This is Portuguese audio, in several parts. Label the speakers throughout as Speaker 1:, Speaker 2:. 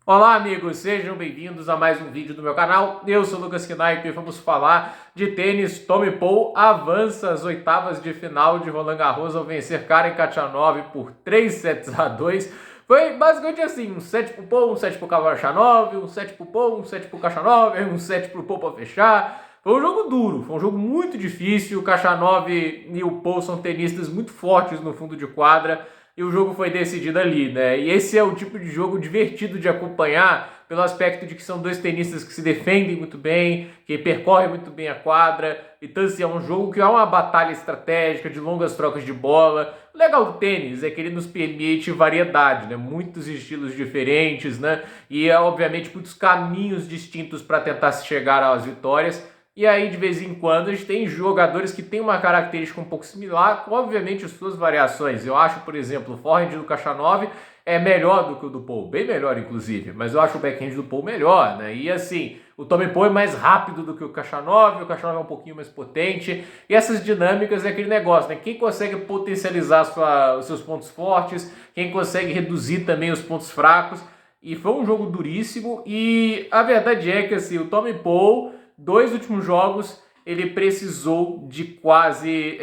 Speaker 1: Olá amigos, sejam bem-vindos a mais um vídeo do meu canal. Eu sou o Lucas Knaip e vamos falar de tênis. Tommy Paul avança às oitavas de final de Roland Garros ao vencer Karen Khachanov por 3-2. Foi basicamente assim, um set pro Paul, um set pro Khachanov, um set pro Paul, um set pro Khachanov, um set pro Paul para fechar. Foi um jogo duro, foi um jogo muito difícil. O Khachanov e o Paul são tenistas muito fortes no fundo de quadra. E o jogo foi decidido ali, né? E esse é o tipo de jogo divertido de acompanhar, pelo aspecto de que são dois tenistas que se defendem muito bem, que percorrem muito bem a quadra. Então, assim, é um jogo que há uma batalha estratégica, de longas trocas de bola. O legal do tênis é que ele nos permite variedade, né? Muitos estilos diferentes, né? E, obviamente, muitos caminhos distintos para tentar se chegar às vitórias. E aí, de vez em quando, a gente tem jogadores que têm uma característica um pouco similar, com, obviamente, as suas variações. Eu acho, por exemplo, o forehand do Khachanov é melhor do que o do Paul, bem melhor, inclusive. Mas eu acho o backhand do Paul melhor, né? E, assim, o Tommy Paul é mais rápido do que o Khachanov é um pouquinho mais potente. E essas dinâmicas é aquele negócio, né? Quem consegue potencializar os seus pontos fortes, quem consegue reduzir também os pontos fracos. E foi um jogo duríssimo. E a verdade é que, assim, o Tommy Paul... Dois últimos jogos, ele precisou de quase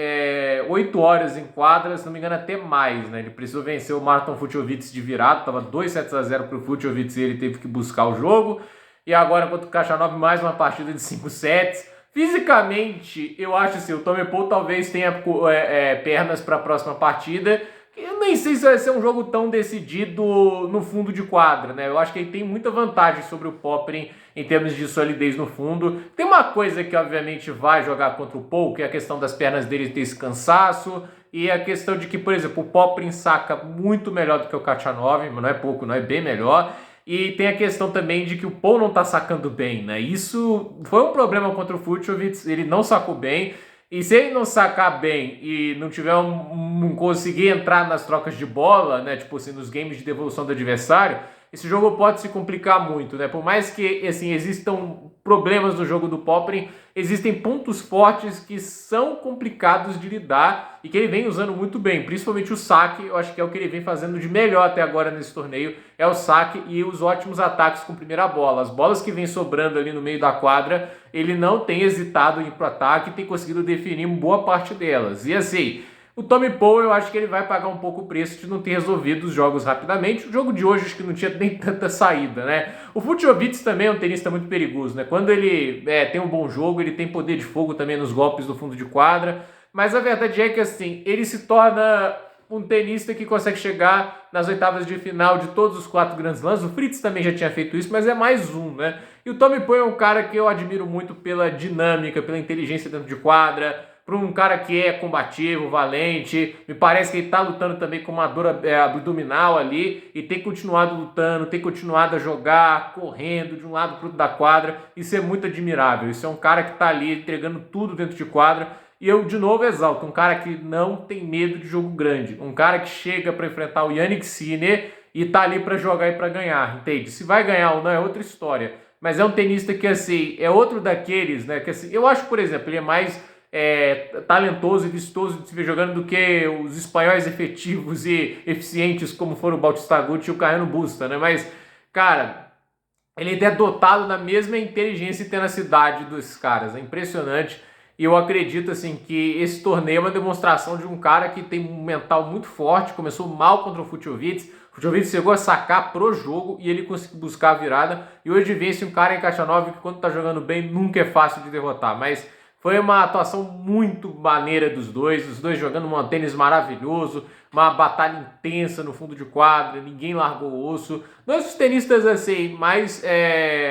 Speaker 1: 8 horas em quadra, se não me engano até mais, né? Ele precisou vencer o Marton Fucsovics de virada, estava 2-0 para o Fucsovics e ele teve que buscar o jogo. E agora contra o Khachanov, mais uma partida de 5 sets. Fisicamente, eu acho assim, o Tommy Paul talvez tenha pernas para a próxima partida. Eu nem sei se vai ser um jogo tão decidido no fundo de quadra, né? Eu acho que ele tem muita vantagem sobre o Popyrin em termos de solidez no fundo. Tem uma coisa que obviamente vai jogar contra o Paul, que é a questão das pernas dele ter esse cansaço, e a questão de que, por exemplo, o Popyrin saca muito melhor do que o Khachanov, mas não é pouco, não é bem melhor. E tem a questão também de que o Paul não tá sacando bem, né? Isso foi um problema contra o Fucsovics, ele não sacou bem. E se ele não sacar bem e não tiver conseguir entrar nas trocas de bola, né, tipo assim, nos games de devolução do adversário, esse jogo pode se complicar muito, né? Por mais que assim existam problemas no jogo do Popyrin, existem pontos fortes que são complicados de lidar e que ele vem usando muito bem, principalmente o saque. Eu acho que é o que ele vem fazendo de melhor até agora nesse torneio, é o saque e os ótimos ataques com primeira bola. As bolas que vem sobrando ali no meio da quadra, ele não tem hesitado em ir pro ataque e tem conseguido definir boa parte delas. E assim, o Tommy Paul, eu acho que ele vai pagar um pouco o preço de não ter resolvido os jogos rapidamente. O jogo de hoje acho que não tinha nem tanta saída, né? O Fucsovics também é um tenista muito perigoso, né? Quando ele tem um bom jogo, ele tem poder de fogo também nos golpes do fundo de quadra. Mas a verdade é que, assim, ele se torna um tenista que consegue chegar nas oitavas de final de todos os 4 Grand Slams. O Fritz também já tinha feito isso, mas é mais um, né? E o Tommy Paul é um cara que eu admiro muito pela dinâmica, pela inteligência dentro de quadra, para um cara que é combativo, valente. Me parece que ele está lutando também com uma dor abdominal ali e tem continuado lutando, tem continuado a jogar, correndo de um lado para o outro da quadra. Isso é muito admirável. Isso é um cara que está ali entregando tudo dentro de quadra. E eu, de novo, exalto um cara que não tem medo de jogo grande. Um cara que chega para enfrentar o Jannik Sinner e tá ali para jogar e para ganhar, entende? Se vai ganhar ou não é outra história. Mas é um tenista que, assim, é outro daqueles, né? Que, assim, eu acho, por exemplo, ele é mais talentoso e vistoso de se ver jogando do que os espanhóis efetivos e eficientes como foram o Bautista Agut e o Carreno Busta, né? Mas, cara, ele é dotado da mesma inteligência e tenacidade dos caras, é impressionante. E eu acredito assim que esse torneio é uma demonstração de um cara que tem um mental muito forte, começou mal contra o Fucsovics. O Fucsovics chegou a sacar pro jogo e ele conseguiu buscar a virada. E hoje vence um cara em Khachanov que quando tá jogando bem nunca é fácil de derrotar, mas foi uma atuação muito maneira dos dois, os dois jogando um tênis maravilhoso, uma batalha intensa no fundo de quadra, ninguém largou o osso. Dois dos tenistas assim, mais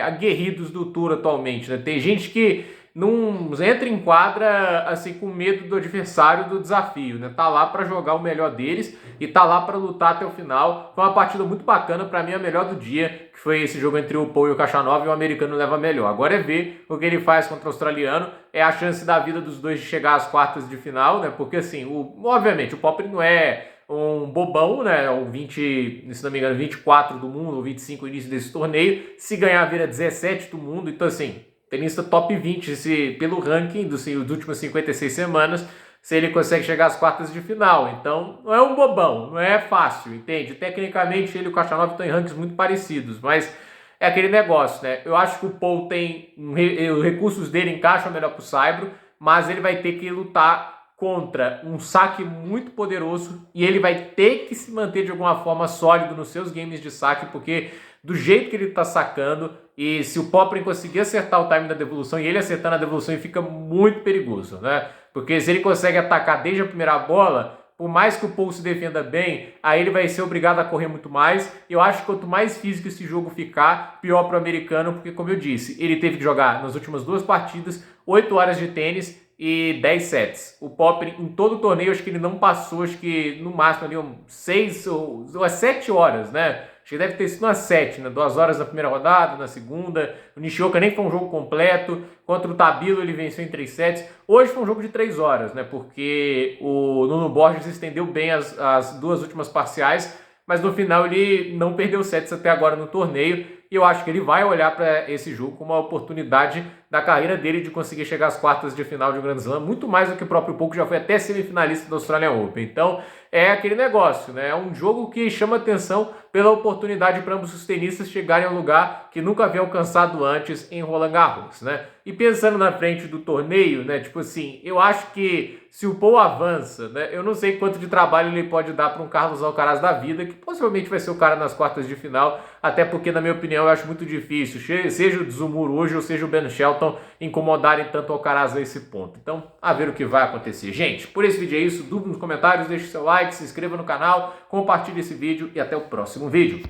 Speaker 1: aguerridos do Tour atualmente, né? Tem gente que não entra em quadra assim com medo do adversário, do desafio, né? Tá lá para jogar o melhor deles e tá lá para lutar até o final. Foi uma partida muito bacana, para mim a melhor do dia, que foi esse jogo entre o Paul e o Khachanov, e o americano leva melhor. Agora é ver o que ele faz contra o australiano, é a chance da vida dos dois de chegar às quartas de final, né? Porque assim, obviamente o Popyrin não é um bobão, né? O 20, se não me engano, 24 do mundo, ou 25 no início desse torneio. Se ganhar, vira 17 do mundo. Então, assim, tenista top 20 pelo ranking dos últimos 56 semanas. se ele consegue chegar às quartas de final. Então, não é um bobão, não é fácil, entende? Tecnicamente, ele e o Khachanov estão em rankings muito parecidos, mas é aquele negócio, né? Eu acho que o Paul tem... Os recursos dele encaixam melhor pro Saibro, mas ele vai ter que lutar contra um saque muito poderoso e ele vai ter que se manter de alguma forma sólido nos seus games de saque, porque do jeito que ele está sacando, e se o Poprin conseguir acertar o time da devolução e ele acertando a devolução, ele fica muito perigoso, né? Porque se ele consegue atacar desde a primeira bola, por mais que o Paul se defenda bem, aí ele vai ser obrigado a correr muito mais. Eu acho que quanto mais físico esse jogo ficar, pior para o americano, porque como eu disse, ele teve que jogar nas últimas 2 partidas 8 horas de tênis e 10 sets. O Poprin, em todo o torneio, acho que ele não passou, acho que no máximo ali 6 ou 7 horas, né? Acho que deve ter sido umas 7, né? 2 horas na primeira rodada, na segunda. O Nishioka nem foi um jogo completo. Contra o Tabilo ele venceu em 3 sets. Hoje foi um jogo de 3 horas, né? Porque o Nuno Borges estendeu bem as 2 últimas parciais, mas no final ele não perdeu sets até agora no torneio. E eu acho que ele vai olhar para esse jogo como uma oportunidade da carreira dele de conseguir chegar às quartas de final de um Grand Slam, muito mais do que o próprio Paul, que já foi até semifinalista do Australian Open. Então é aquele negócio, né? É um jogo que chama atenção pela oportunidade para ambos os tenistas chegarem a um lugar que nunca havia alcançado antes em Roland Garros, né? E pensando na frente do torneio, né? Tipo assim, eu acho que se o Paul avança, né? Eu não sei quanto de trabalho ele pode dar para um Carlos Alcaraz da vida, que possivelmente vai ser o cara nas quartas de final, até porque, na minha opinião, eu acho muito difícil, seja o Dzumur hoje ou seja o Ben Shelton, incomodarem tanto o Alcaraz nesse ponto. Então, a ver o que vai acontecer. Gente, por esse vídeo é isso. Dúvida nos comentários, deixe seu like, se inscreva no canal, compartilhe esse vídeo e até o próximo vídeo.